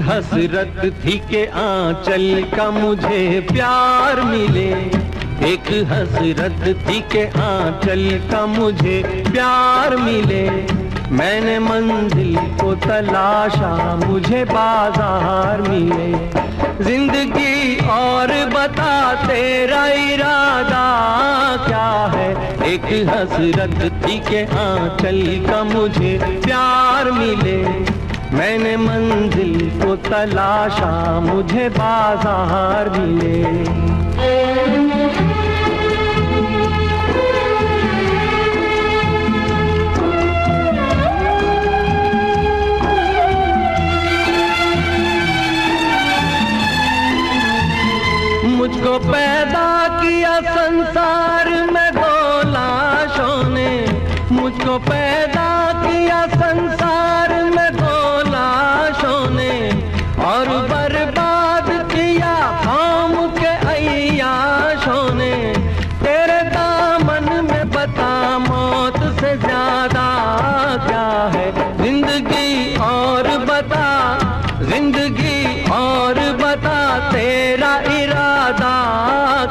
हसरत थी के आंचल का मुझे प्यार मिले, एक हसरत थी के आंचल का मुझे प्यार मिले। मैंने मंजिल को तलाशा मुझे बाजार मिले। जिंदगी और बता तेरा इरादा क्या है, एक हसरत थी के आंचल का मुझे प्यार मिले। मैंने मंजिल को तलाशा मुझे बाजार मिले। मुझको पैदा किया संसार में दो लाशों ने, मुझको पैदा किया संसार में दो लाशों ने, और बर्बाद किया कौम के अय्याशों ने। तेरे दामन में बता मौत से ज्यादा क्या है, जिंदगी और बता, जिंदगी और बता तेरा इरादा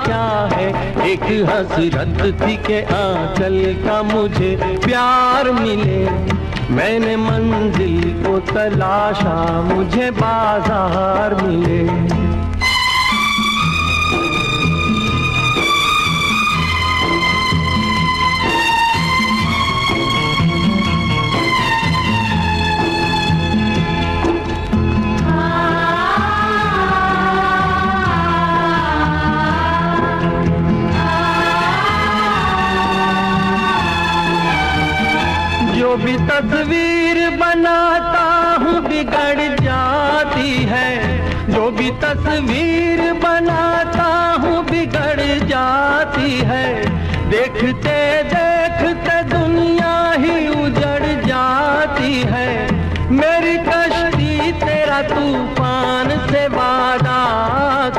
क्या है। एक हसरत थी के आंचल का मुझे प्यार मिले। मैंने मंजिल को तलाशा मुझे बाजार मिले। जो भी तस्वीर बनाता हूँ बिगड़ जाती है, जो भी तस्वीर बनाता हूँ बिगड़ जाती है। देखते देखते दुनिया ही उजड़ जाती है। मेरी कश्ती तेरा तूफान से वादा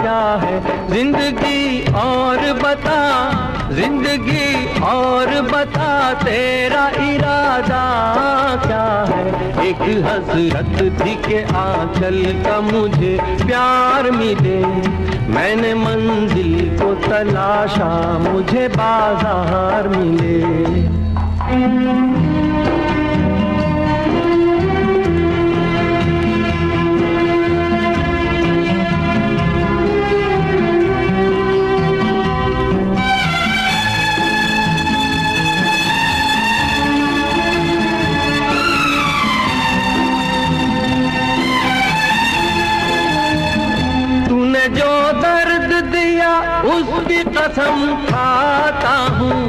क्या है, जिंदगी और बता, जिंदगी और बता तेरा इरादा क्या है। एक हसरत थी के आंचल का मुझे प्यार मिले। मैंने मंजिल को तलाशा मुझे बाजार मिले। जो दर्द दिया उसकी कसम खाता हूँ,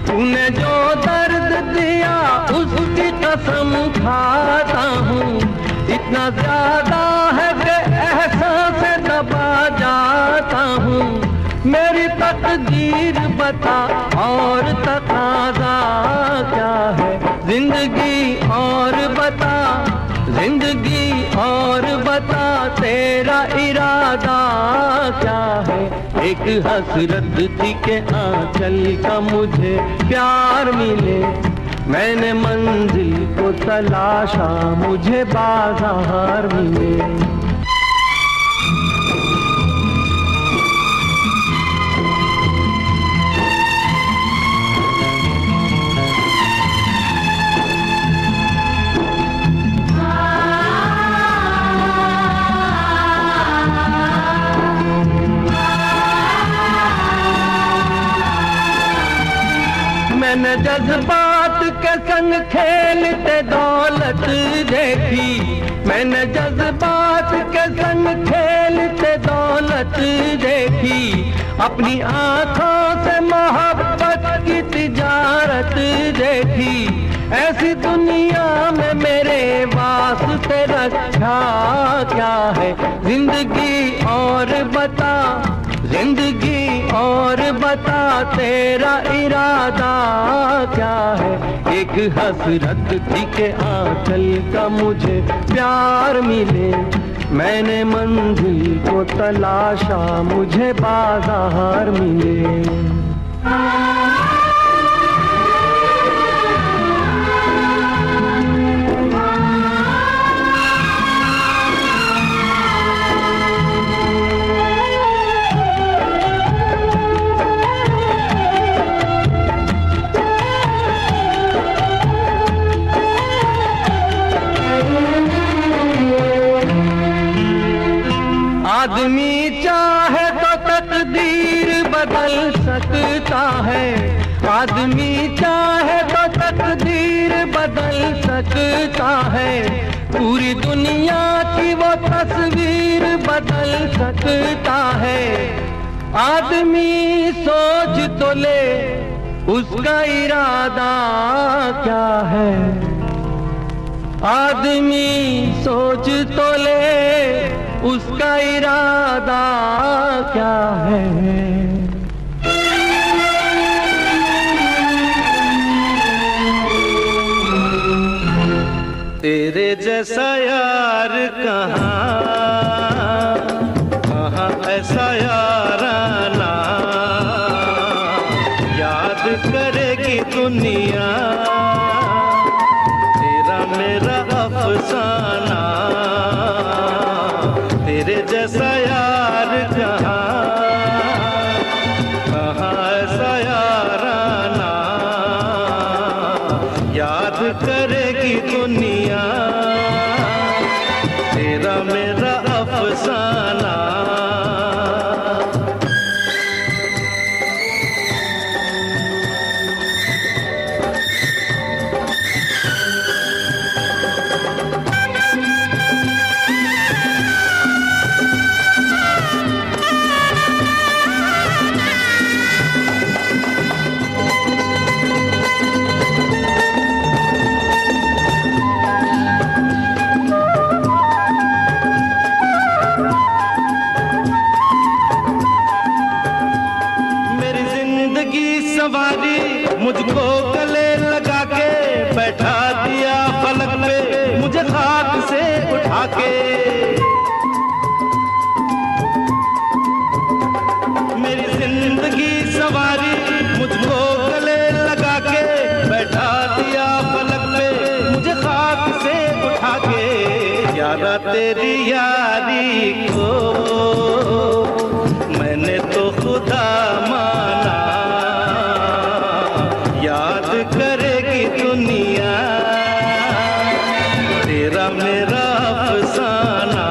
तूने जो दर्द दिया उसकी कसम खाता हूँ। इतना ज्यादा है कि एहसास से दबा जाता हूँ। मेरी तकदीर बता और तकाज़ा क्या है, जिंदगी और बता, जिंदगी और बता तेरा इरादा क्या है। एक हसरत थी के आंचल का मुझे प्यार मिले। मैंने मंजिल को तलाशा मुझे बाजार मिले। मैंने जज्बात के संग खेलते दौलत देखी, मैंने जज्बात के संग खेलते दौलत देखी। अपनी आंखों से मोहब्बत की तिजारत देखी। ऐसी दुनिया में मेरे वास्ते रखा क्या है, जिंदगी और बता, जिंदगी और बता तेरा इरादा क्या है। एक हसरत थी के आंचल का मुझे प्यार मिले। मैंने मंजिल को तलाशा मुझे बाजार मिले। है। आदमी चाहे तो तकदीर बदल सकता है, पूरी दुनिया की वो तस्वीर बदल सकता है। आदमी सोच तो ले उसका इरादा क्या है, आदमी सोच तो ले उसका इरादा क्या है। तेरे जैसा यार कहाँ, कहाँ ऐसा याराना, याद करेगी दुनिया तेरा मेरा अफसाना। तेरे जैसा यार कहाँ, कहाँ ऐसा याराना, याद करेगी दुनिया तेरा मेरा अफसाना। सवारी मुझको गले लगा के बैठा दिया पलक पे, मुझे खाक से उठा के। मेरी जिंदगी सवारी मुझको गले लगा के बैठा दिया पलक पे, मुझे खाक से उठा के। यारा तेरी यारी को मैंने तो खुदा माना, याद करेगी दुनिया तेरा मेरा अफसाना।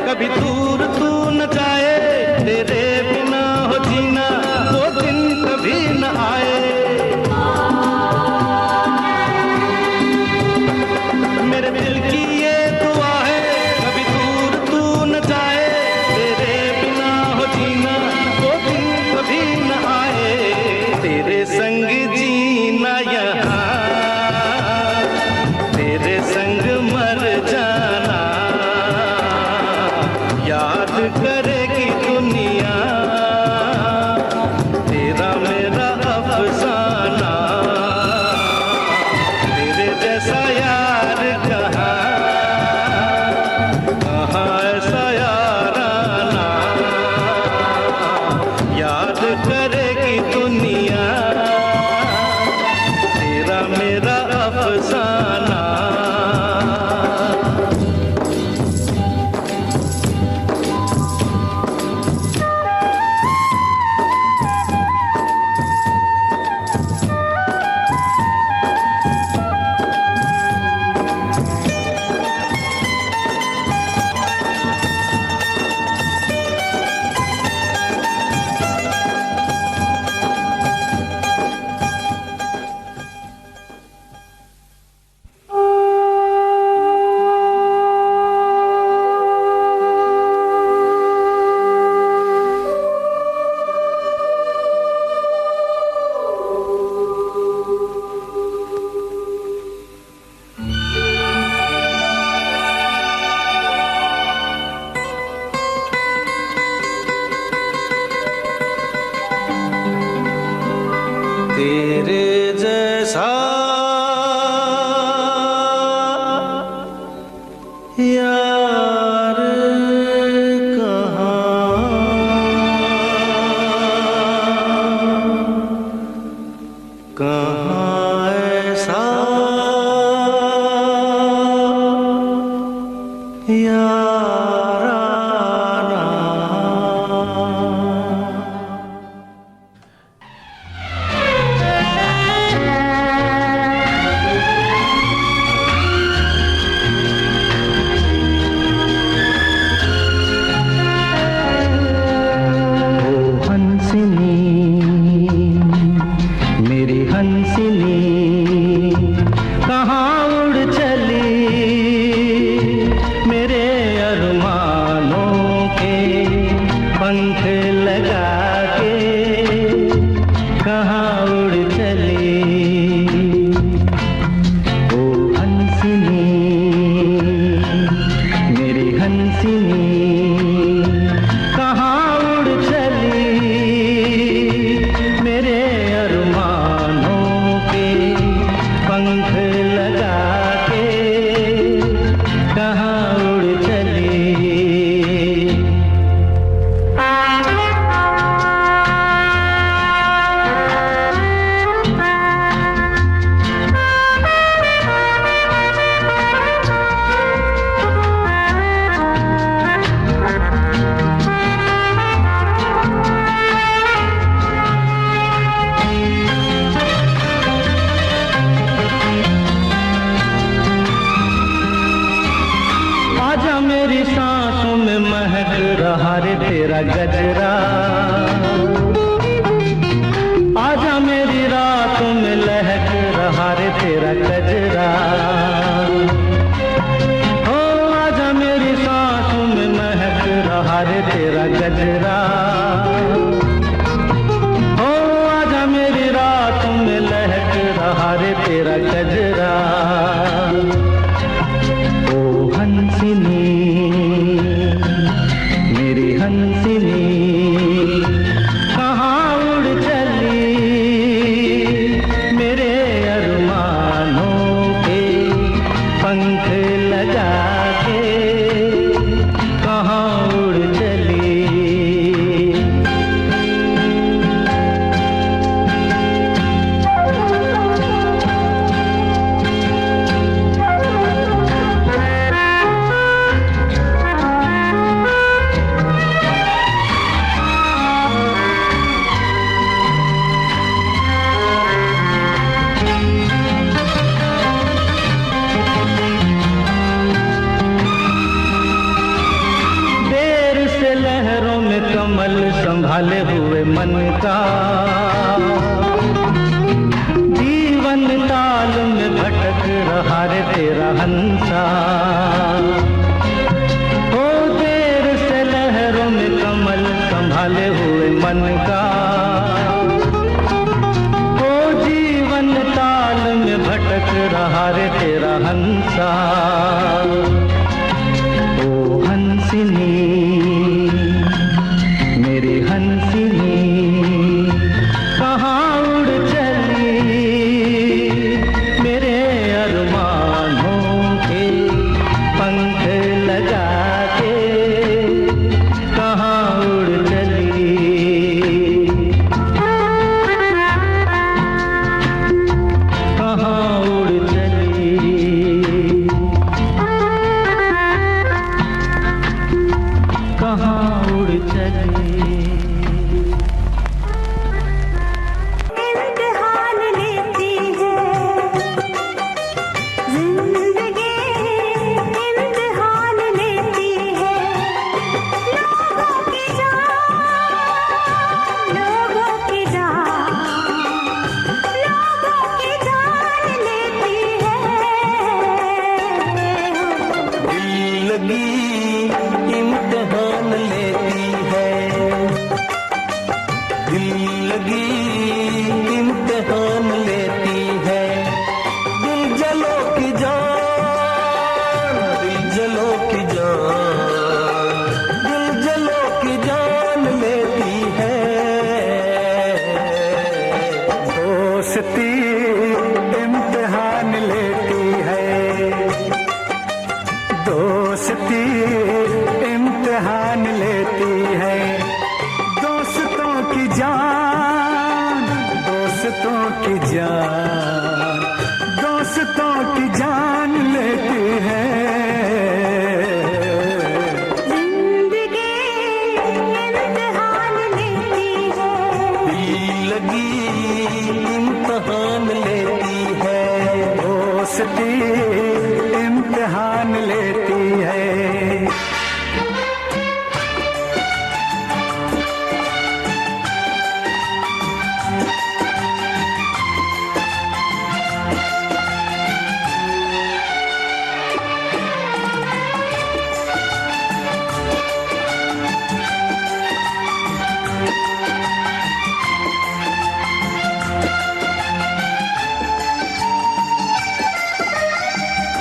कभी दूर तू न जाए, तेरे बिना हो जीना वो दिन कभी न आए। मेरे दिल की ये दुआ है, कभी दूर तू न जाए, तेरे बिना हो जीना वो दिन कभी न आए। तेरे संग जीना यहाँ, तेरे संग मर जाना, याद करेगी दुनिया तेरा मेरा अफसाना। तेरे जैसा यार कहाँ, कहाँ ऐसा याराना, याद करेगी दुनिया तेरा मेरा अफसाना। रे तेरा गजरा, आजा मेरी रातों में लहक रहा रे तेरा गजरा, ओ आजा मेरी सांसों में महक रहा रे तेरा गजरा, ओ आजा मेरी रातों में लहक रहा रे तेरा गजरा। ओ हंसिनी मेरी हंसिनी कहाँ उड़ चली, मेरे अरमानों के पंख लगा के कहाँ उड़ चली। कमल संभाले हुए मन का जीवन ताल में भटक रहा रे तेरा हंसा, ओ देर से लहरों में कमल संभाले हुए मन का, ओ जीवन ताल में भटक रहा रे तेरा हंसा। ओ हंसिनी मेरी हंसिनी कहाँ उड़ चली, मेरे अरमानों के पंख लगा के कहाँ उड़ चली। कहाँ उड़ चली, कहाँ उड़ चली। इम्तिहान लेती है, दिल लगी इम्तिहान लेती है, दिल जलो की जान, दिल जलो की जान, दिल जलो की जान लेती है। दोस्ती इम्तिहान लेती है, दोस्ती इम्तिहान लेती है, दोस्तों की जान, दोस्तों की जान, दोस्तों की जान लेती है। जिंदगी इम्तिहान लेती है, दिल लगी इम्तिहान लेती है, दोस्ती इम्तिहान लेती है।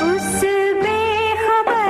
उस बेखबर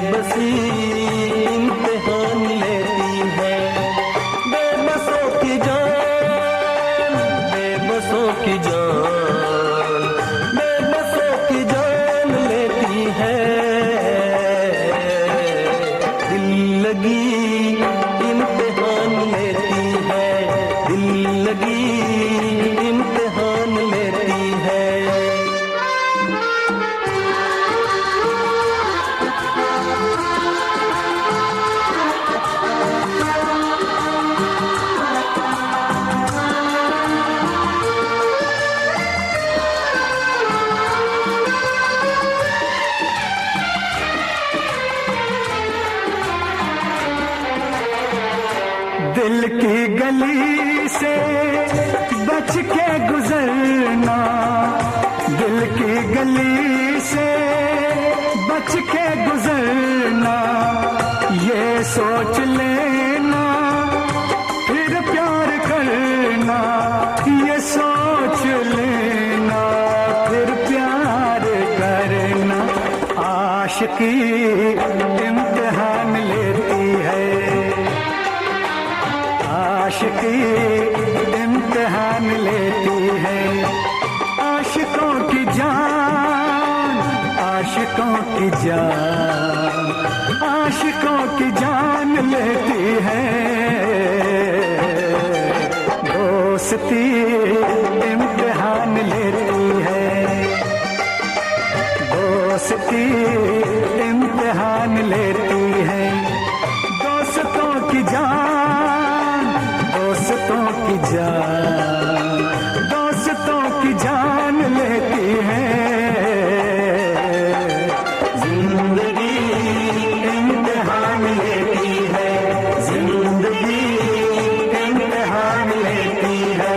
बेबसी इम्तिहान लेती है, बेबसों की जान, बेबसों की जान, बेबसों की जान लेती है। दिल लगी इम्तिहान लेती है, दिल लगी इम्तिहान लेती है। दिल की गली से बच के गुजरना, दिल की गली से बच के गुजरना, ये सोच लेना फिर प्यार करना, ये सोच लेना फिर प्यार करना। आशिकी इम्तिहान लेती है, आशिकी इम्तिहान लेती है। आशिकों की जान, आशिकों की जान, आशिकों की जान लेती है। दोस्ती इम्तिहान लेती है, दोस्ती इम्तिहान लेती है। दोस्तों की जान, दोस्तों की जान, दोस्तों की जान लेती है। जिंदगी इम्तिहान लेती है, जिंदगी इम्तिहान लेती है।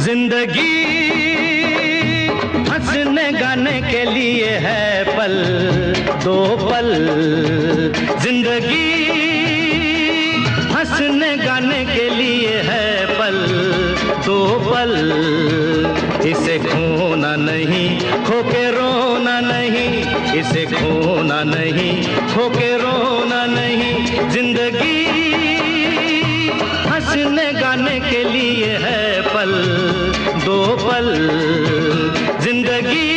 जिंदगी हंसने गाने के लिए है पल दो पल, जिंदगी हंसने गाने के लिए है पल दो पल। इसे खोना नहीं, खो के रोना नहीं, इसे खोना नहीं, खो के रोना नहीं। जिंदगी हंसने गाने के लिए है पल दो पल, जिंदगी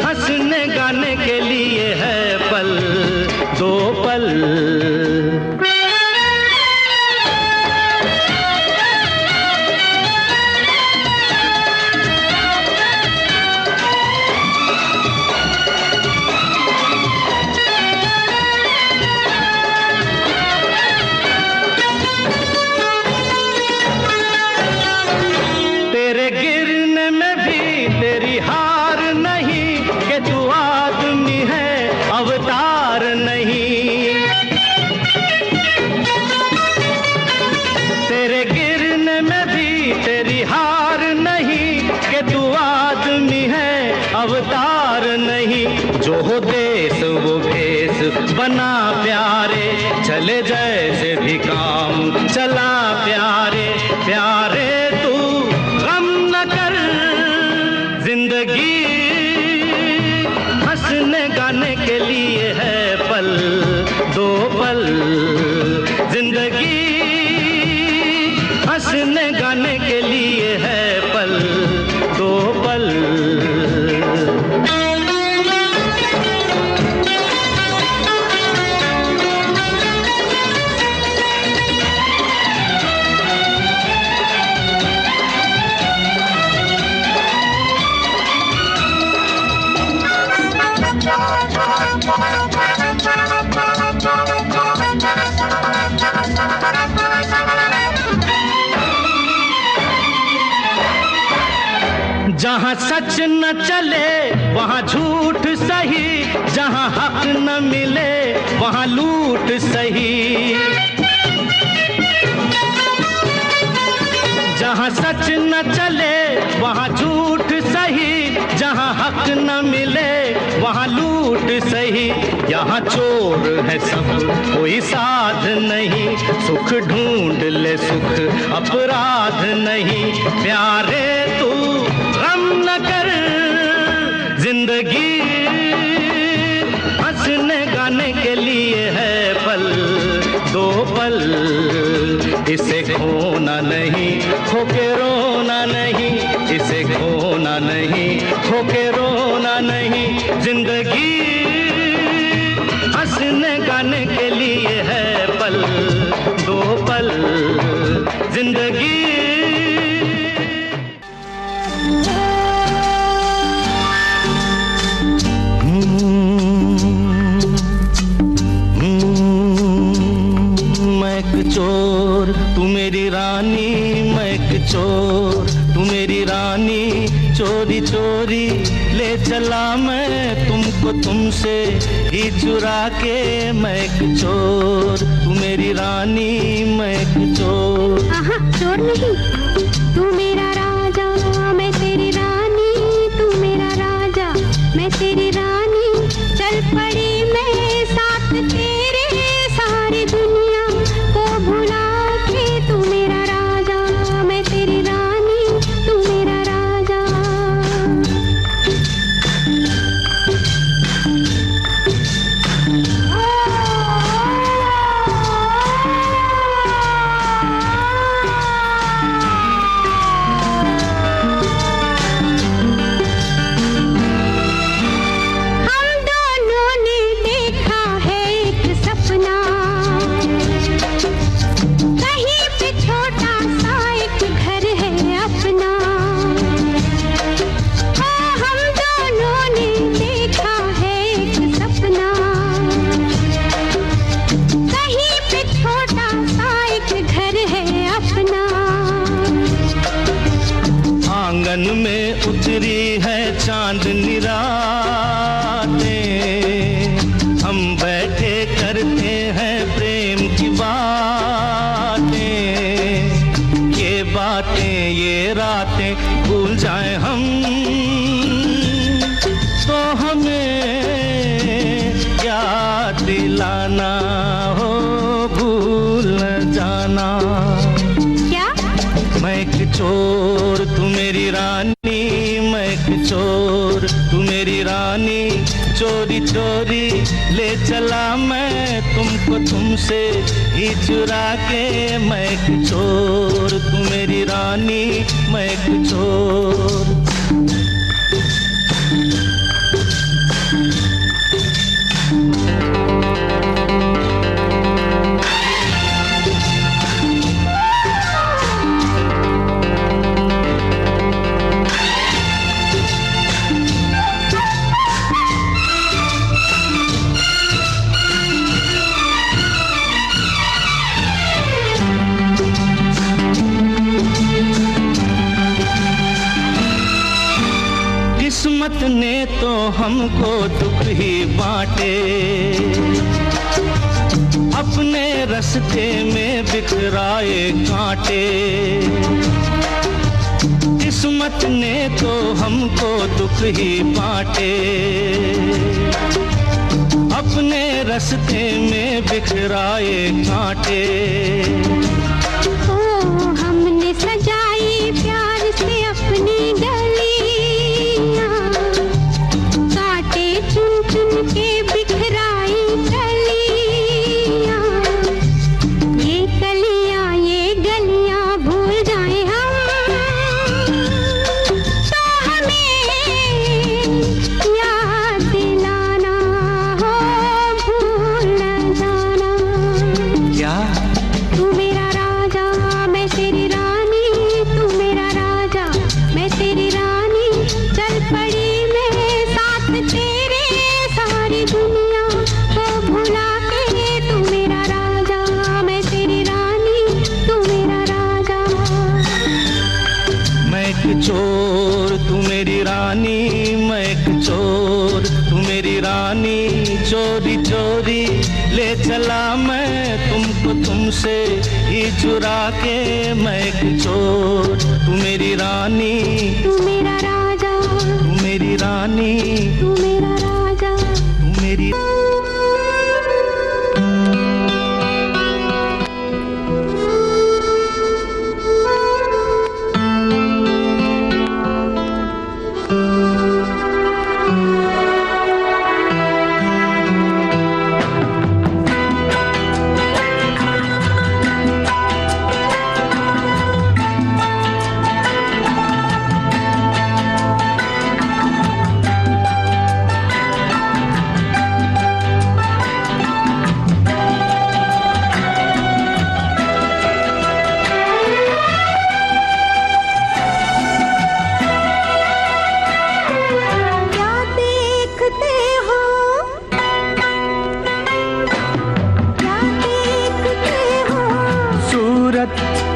हंसने गाने के लिए है पल दो पल। अवतार नहीं, जो हो देश वो भेष बना प्यारे, चले जैसे भी काम चला प्यारे। प्यारे तू गम न कर, जिंदगी हंसने गाने के लिए है पल दो पल, जिंदगी हंसने गाने के लिए है पल दो पल। जहाँ सच न चले वहाँ झूठ सही, जहाँ हक न मिले वहाँ लूट सही। जहाँ सच न चले वहाँ झूठ सही, जहाँ हक न मिले वहाँ लूट झूठ सही, यहाँ चोर है सब कोई साध नहीं। सुख ढूंढ ले सुख अपराध नहीं, प्यारे तू गम न कर, जिंदगी हंसने गाने के लिए है पल, दो पल, इसे खोना नहीं, खो के रोना नहीं, इसे खोना नहीं, खो के रोना नहीं। जिंदगी हंसने गाने के लिए है पल, दो पल, जिंदगी। मैं एक चोर तू मेरी रानी, मैं एक चोर तू मेरी रानी, चोरी चोरी ले चला मैं तुमको तुमसे ही चुरा के। मैं एक चोर तू मेरी रानी, मैं एक चोर। आहा, चोर नहीं, तू मेरा राजा, मैं तेरी रानी, तू मेरा राजा, मैं तेरी रानी। चल पड़ी मैं साथ तेरे, सारी दुनिया को भुला के। तू मेरा राजा, मैं तेरी रानी, तू मेरा राजा। आंगन में उतरी है चांदनी रातें, हम बैठे करते हैं प्रेम की बातें। ये बातें ये रातें भूल जाए हम तो हमें याद दिलाना हो, भूल न जाना। क्या? मैं एक चोर तू मेरी रानी, मैं एक चोर तू मेरी रानी, चोरी चोरी ले चला मैं तुमको तुमसे ही चुरा के। मैं एक चोर तू मेरी रानी, मैं एक चोर। किस्मत ने तो हमको दुख ही बांटे, अपने रास्ते में बिखराए कांटे। किस्मत ने तो हमको दुख ही बांटे, अपने रास्ते में बिखराए कांटे। ओ हमने सजाई प्यार से अपनी गलियां, कांटे चुन चुन के बिखराई कलियां। ये कलियां ये गलियां भूल जाए हम तो हमें याद दिलाना हो, भूल न जाना। क्या? तू मेरा राजा, मैं तेरी रानी, तू मेरा राजा, मैं तेरी रानी। चल पड़ी मैं साथ तेरे, सारी दुनिया को भुला के। तू मेरा राजा, मैं तेरी रानी, तू मेरा राजा। मैं एक चोर तू मेरी रानी, मैं एक चोर तू मेरी रानी, चोरी चोरी ले चला मैं तुमको तुमसे ही चुरा के। मैं एक चोर तू मेरी रानी, तू मेरा राजा, तू मेरी रानी, तू मेरा राजा। तू मेरी।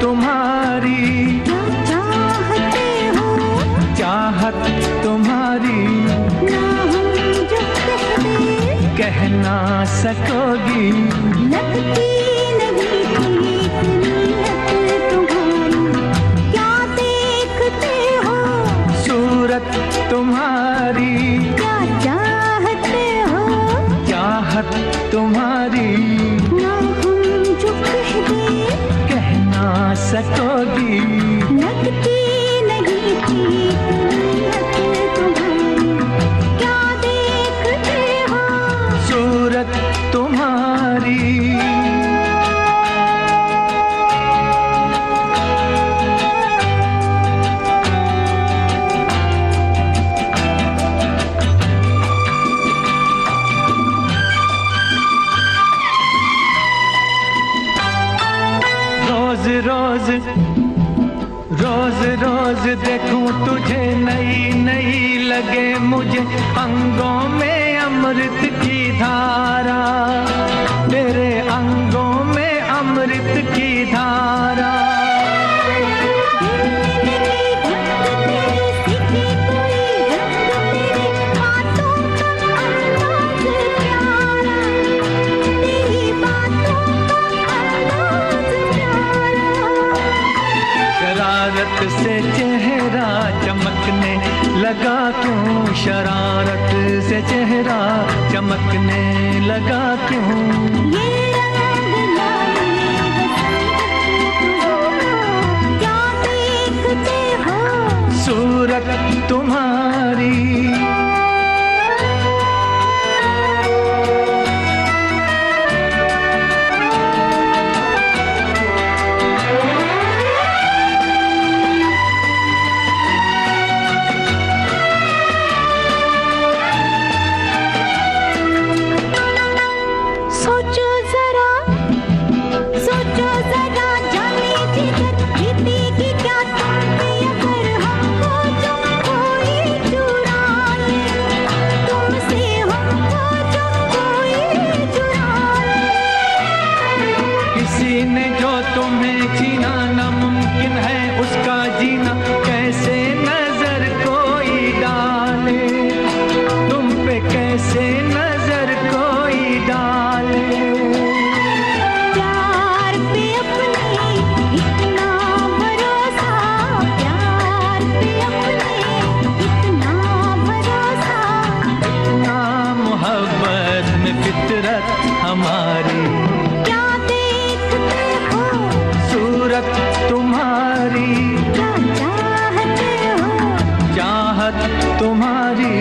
तुम्हारी चाहते हो, चाहत तुम्हारी ना हम जो कह ना सकोगी। लगती नहीं ठीक नीयत तुम्हारी, क्या देखते हो, सूरत तुम्हारी क्या चाहते हो, चाहत तुम्हारी ना हम जो कह ना सकोगी। लगती नहीं ठीक नीयत तुम्हारी, क्या देखते हो, सूरत तुम्हारी रोज रोज रोज देखूं तुझे नई नई लगे मुझे अंगों में अमृत की धारा, तेरे अंगों में अमृत की धारा। शरारत से चेहरा चमकने लगा क्यों, शरारत से चेहरा चमकने लगा क्यों। ये रंग लाए क्या देखते हो, सूरत तुम्हारी ने जो तुम्हें जीना नामुमकिन है उसका जीना कैसे नजर कोई डाले, तुम पे कैसे नजर कोई डाले। प्यार पे अपने इतना भरोसा, प्यार पे अपने इतना भरोसा, इतना मोहब्बत में फितरत हमारी। सूरत तुम्हारी क्या चाहते हो, चाहत तुम्हारी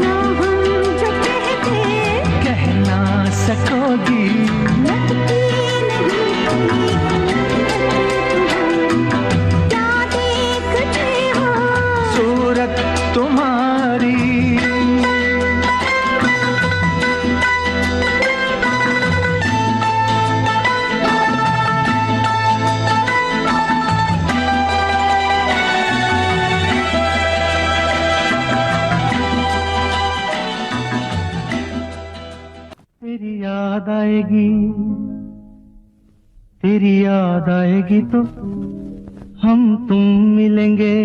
ना हम जो कहते कह ना सकोगी। लगती नहीं क्या देखते हो, सूरत तुम्हारी तेरी याद आएगी, तेरी याद आएगी तो हम तुम मिलेंगे।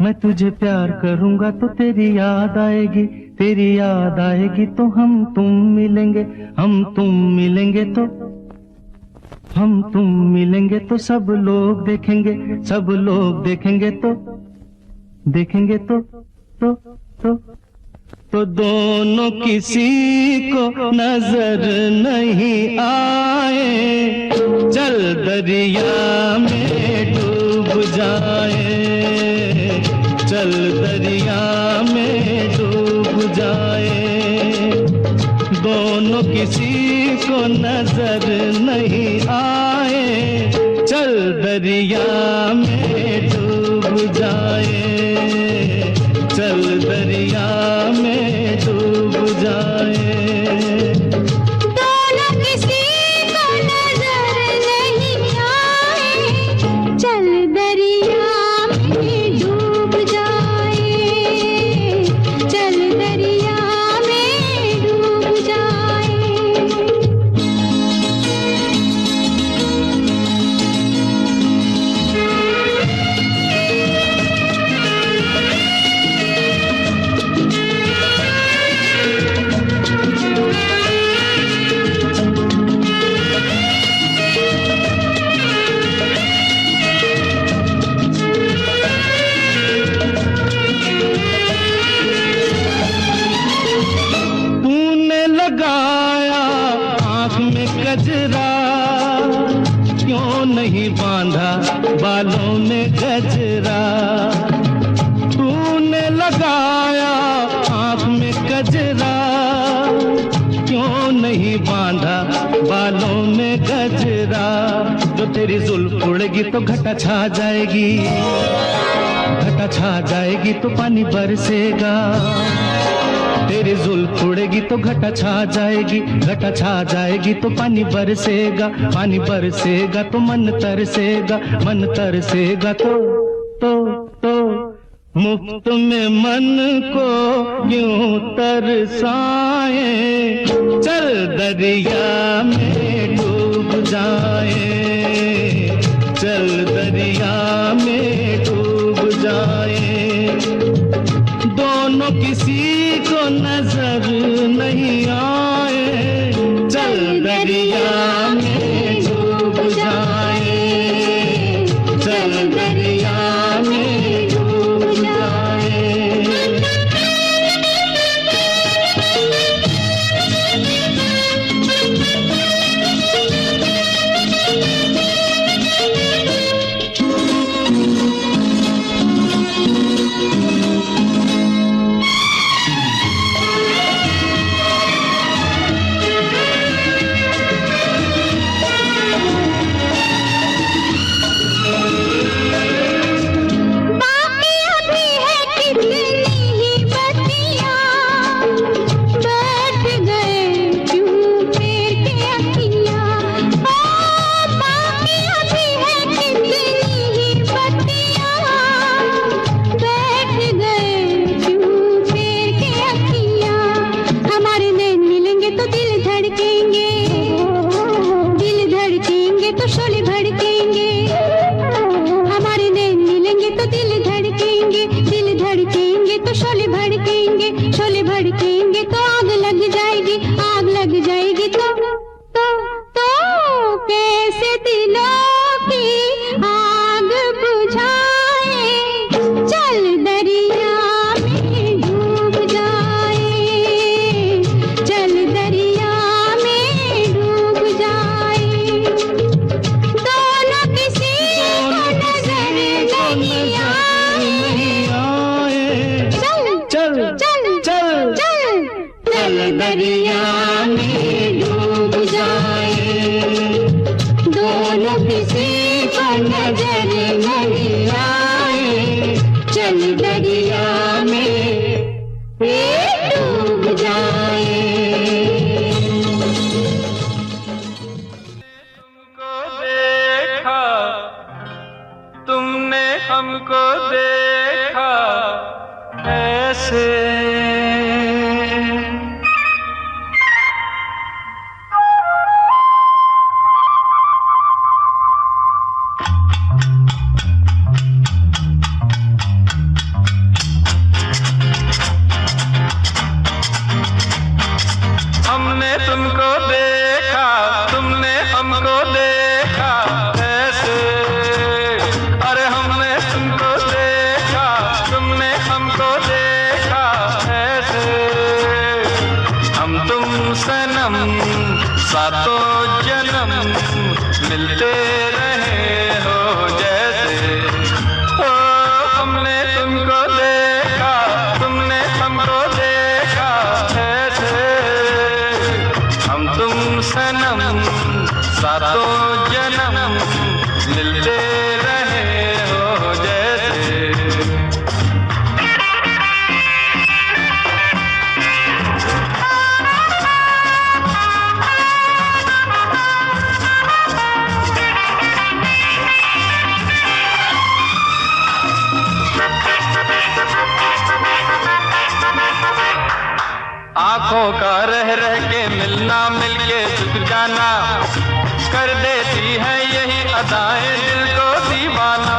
मैं तुझे प्यार करूंगा तो तेरी याद आएगी, तेरी याद आएगी तो हम तुम मिलेंगे। हम तुम मिलेंगे तो हम तुम मिलेंगे तो सब लोग देखेंगे, सब लोग देखेंगे तो देखेंगे तो तो दोनों किसी को नजर नहीं आए, चल दरिया में डूब जाए, चल दरिया में डूब जाए। दोनों किसी को नजर नहीं आए, चल दरिया में डूब जाए, चल दरिया में डूब जाए। दोनों किसी को नजर नहीं आए, चल दरिया में डूब जाए, चल दरिया में डूब जाए। लगाया आँख में गजरा, क्यों नहीं बांधा बालों में गजरा। तूने लगाया आँख में गजरा, क्यों नहीं बांधा बालों में गजरा। जो तेरी जुल्फ उड़ेगी तो घटा छा जाएगी, घटा छा जाएगी तो पानी बरसेगा। तेरी जुल्फ उड़ेगी तो घटा छा जाएगी, घटा छा जाएगी तो पानी बरसेगा, पानी बरसेगा तो मन तरसेगा, मन तरसेगा तो मुफ्त में मन को यूं तरसाए, चल दरिया में डूब जाए, चल दरिया में डूब जाए। दोनों किसी को नजर नहीं आए, चल दरिया में डूब जाए, चल दरिया में डूब जाए। दरिया में डूब जाए, दोनों किसी को नजर नहीं आए, चल दरिया में डूब जाए। तुमको देखा, तुमने हमको देखा ऐसे, हमने तुमको देखा, तुमने हमको देखा ऐसे, अरे हमने तुमको देखा, तुमने हमको देखा ऐसे। सातों जन्म मिलते रहे हो जैसे। ओ हमने तुमको देखा, तुमने हमको देखा ऐसे, हम तुम सनम सातों जन्म मिलते रहे हो जैसे। आंखों का रह रह के मिलना, मिलके झुक जाना, कर देती है यही अदाएं दिल को दीवाना।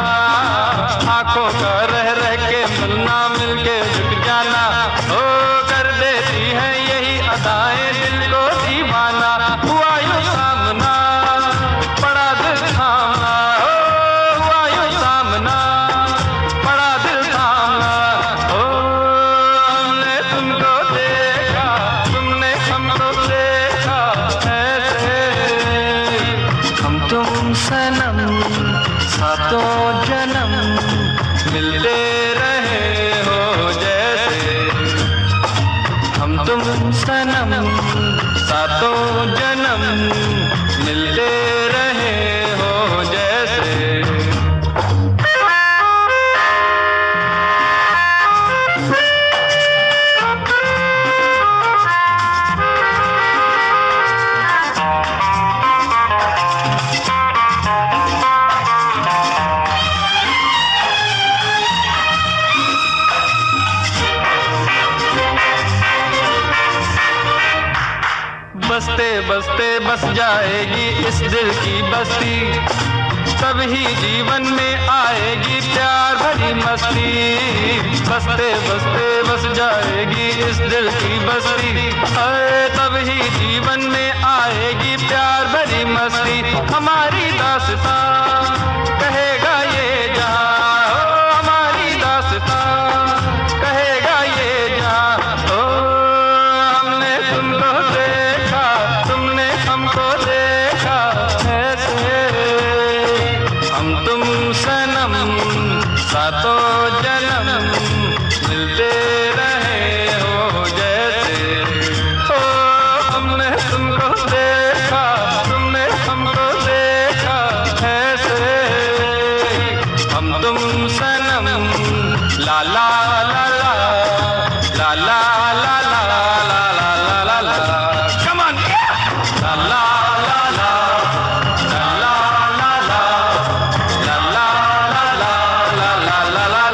आंखों का रह रह के मिलना, मिलके झुक जाना, ओ कर देती है यही अदाएं दिल को दीवाना। हुआ यूं सामना, बड़ा दिल थामना, ओ हुआ यूं सामना, बड़ा दिल थामना। ओ हमने तुमको देखा, तुमने हमको देखा ऐसे, हम तुम सनम सातों जन्म मिलते रहे हो जैसे। हम तुम सनम सातों जन्म मिलते रहे हो जैसे। बसते बसते बस जाएगी इस दिल की बस्ती, तभी जीवन में आएगी प्यार भरी मस्ती। बसते बसते बस जाएगी इस दिल की बस्ती, तभी जीवन में आएगी प्यार भरी मस्ती। हमारी दास्तां कहेगा ये जहां, ओ हमारी दास्तां कहेगा ये जहां। ओ हमने तुमको देखा, तुमने हमको देखा ऐसे, हम तुम सनम सातों जन्म मिलते रहे हो जैसे। ओ हमने तुमको देखा, तुमने हमको देखा ऐसे, हम तुम सनम ला ला ला ला ला ला ला ला ला ला ला ला। Come on, ला ला ला ला ला ला ला ला ला ला ला ला ला ला ला ला।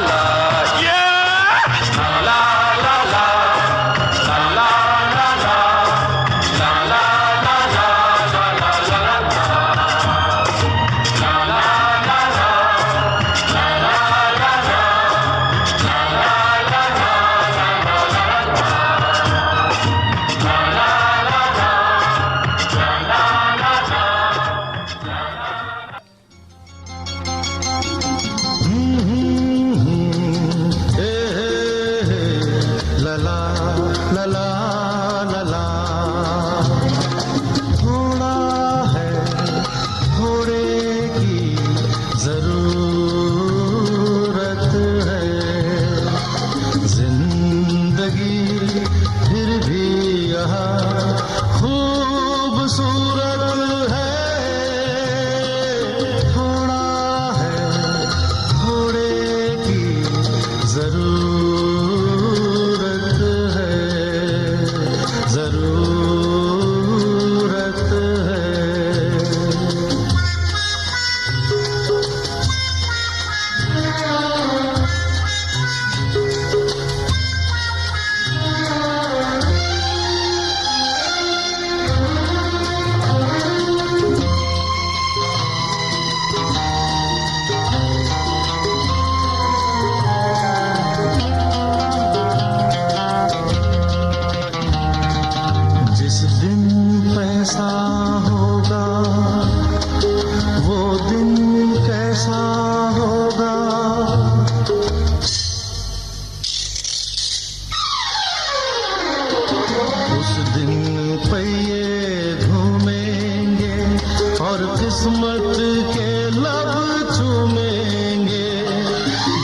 और किस्मत के लब चूमेंगे,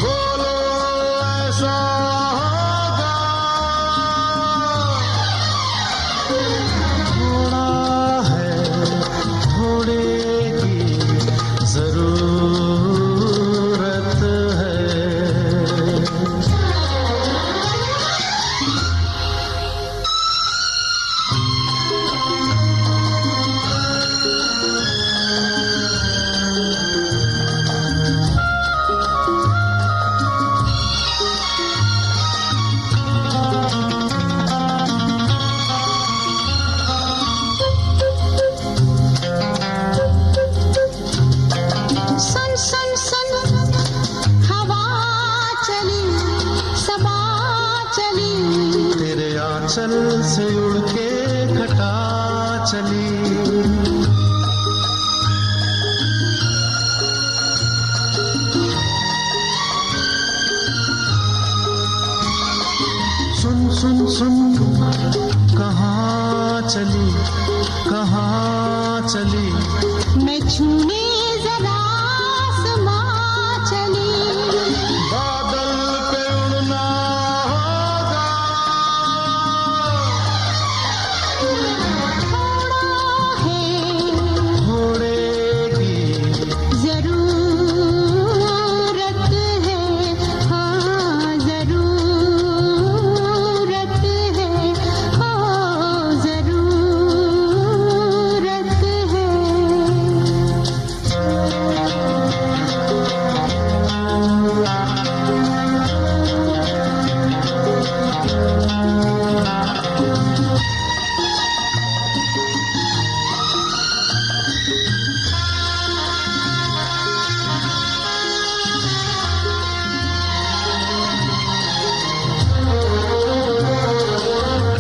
बोलो ऐसा होगा। थोड़ा है थोड़े की जरूरत है। सुन सुन सुन हवा चली, सबा चली, तेरे आंचल से उड़ के घटा चली। सुन सुन सुन कहाँ चली, कहाँ चली, मैं छूने जरा आसमां चली। बादल पे उड़ना होगा। थोड़ा है घोड़े की जरूरत है, हाँ जरूरत है, हाँ जरूरत है।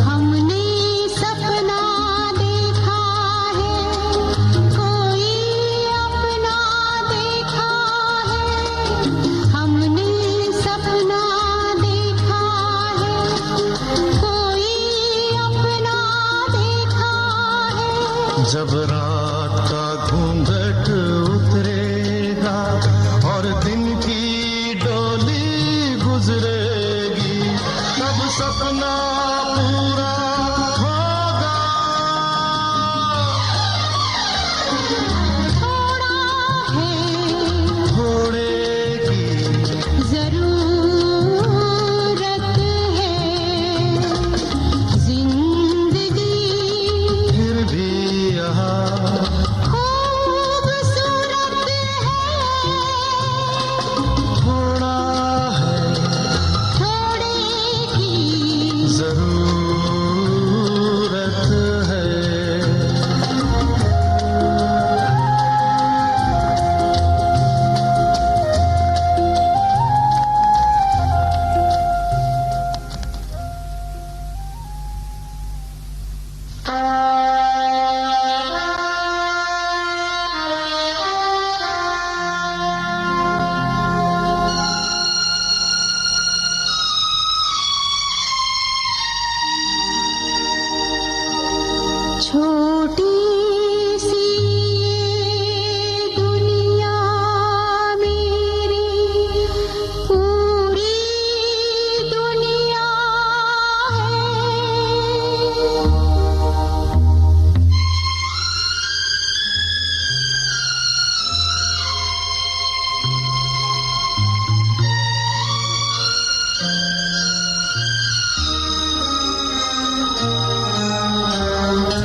हमने सपना देखा है, कोई अपना देखा है। हमने सपना देखा है, कोई अपना देखा है। जब रात का घूंघट उतरेगा और दिन की डोली गुजरेगी, तब सपना पूरा होगा। थोड़ा है घोड़े की जरूरत है, जिंदगी फिर भी यहाँ खूबसूरत है। थोड़ा है थोड़े की जरूरत है। छोटी सी ये दुनिया मेरी पूरी दुनिया है।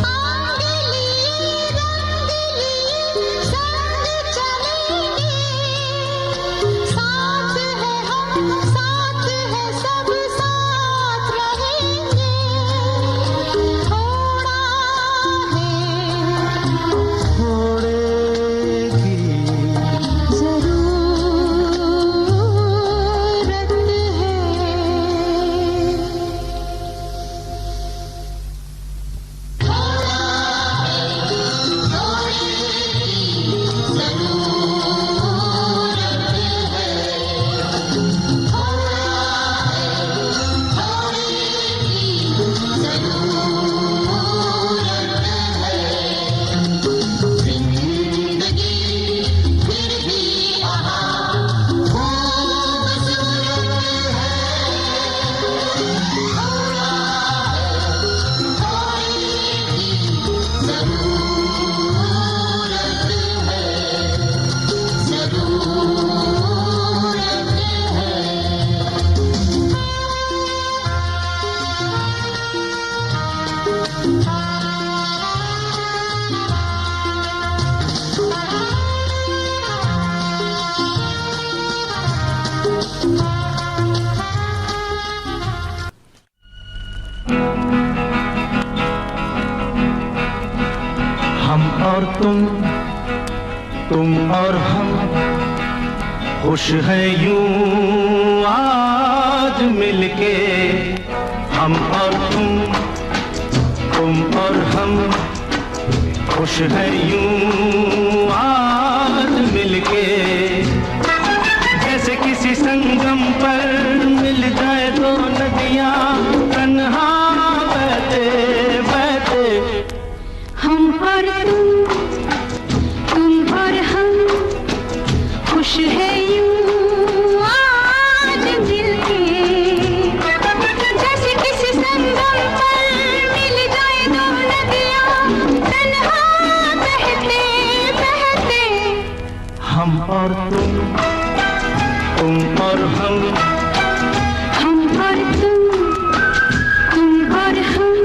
आंगली हम और तुम और हम खुश हैं यूं आज मिलके। हम और तुम और हम खुश हैं यूं आज मिलके। जैसे किसी संगम पर मिल जाए दो नदियां तन्हा बहते बहते। हम और तुम और हम खुश है यूं आज मिलके। जैसे किसी संगम पर मिल जाए दो नदियां तन्हा बहते बहते। हम और तुम और हम और तुम और हम।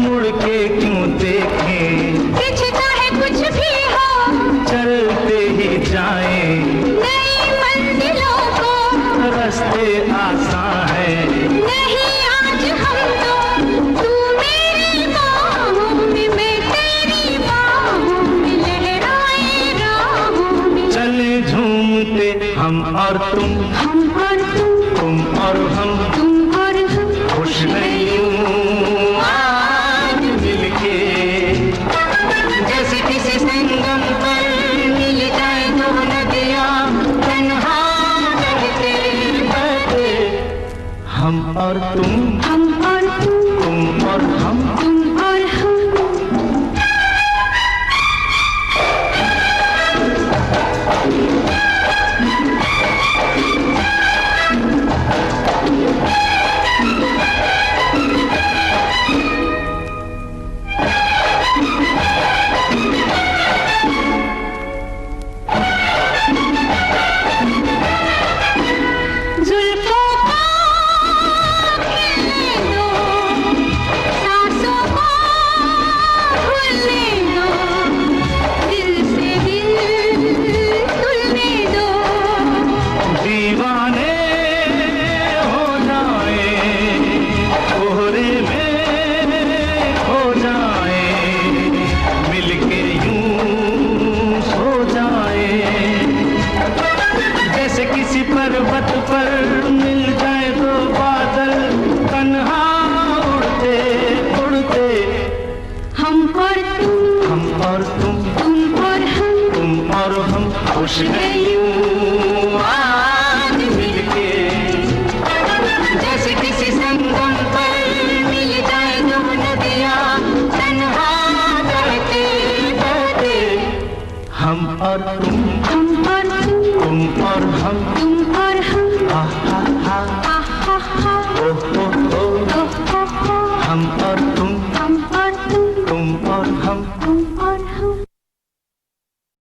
मुड़ के क्यों देखें, पीछे चाहे कुछ भी हो, चलते ही जाएं। नई मंजिलों को रास्ते आसान है, नहीं आज हम तो। तू मेरी बाहों में, मैं तेरी बाहों में, लहराए राहों में। चले झूमते हम और तुम और हम खुश हैं यूं आज मिलके। जैसे किसी संगम पर मिल जाए दो नदियां तन्हा बहते बहते। हम और तुम और और हम तुम और हम। जुल्फों को खिलने दो, सांसों को भूलने दो, दिल से दिल तुलने दो। दीवाने हो जाए, कोहरे में खो जाए, मिलके यूं सो जाए। जैसे किसी पर्वत पर मिल जाए दो बादल तन्हा उड़ते उड़ते। हम और तुम और हम खुश हैं यूं आज मिलके। जैसे किसी संगम पर मिल जाए दो नदियां तन्हा बहते बहते। हम और तुम और और हम तुम और हम। हा हा हा हा हा हा ओ ओ ओ ओ हो हो। हम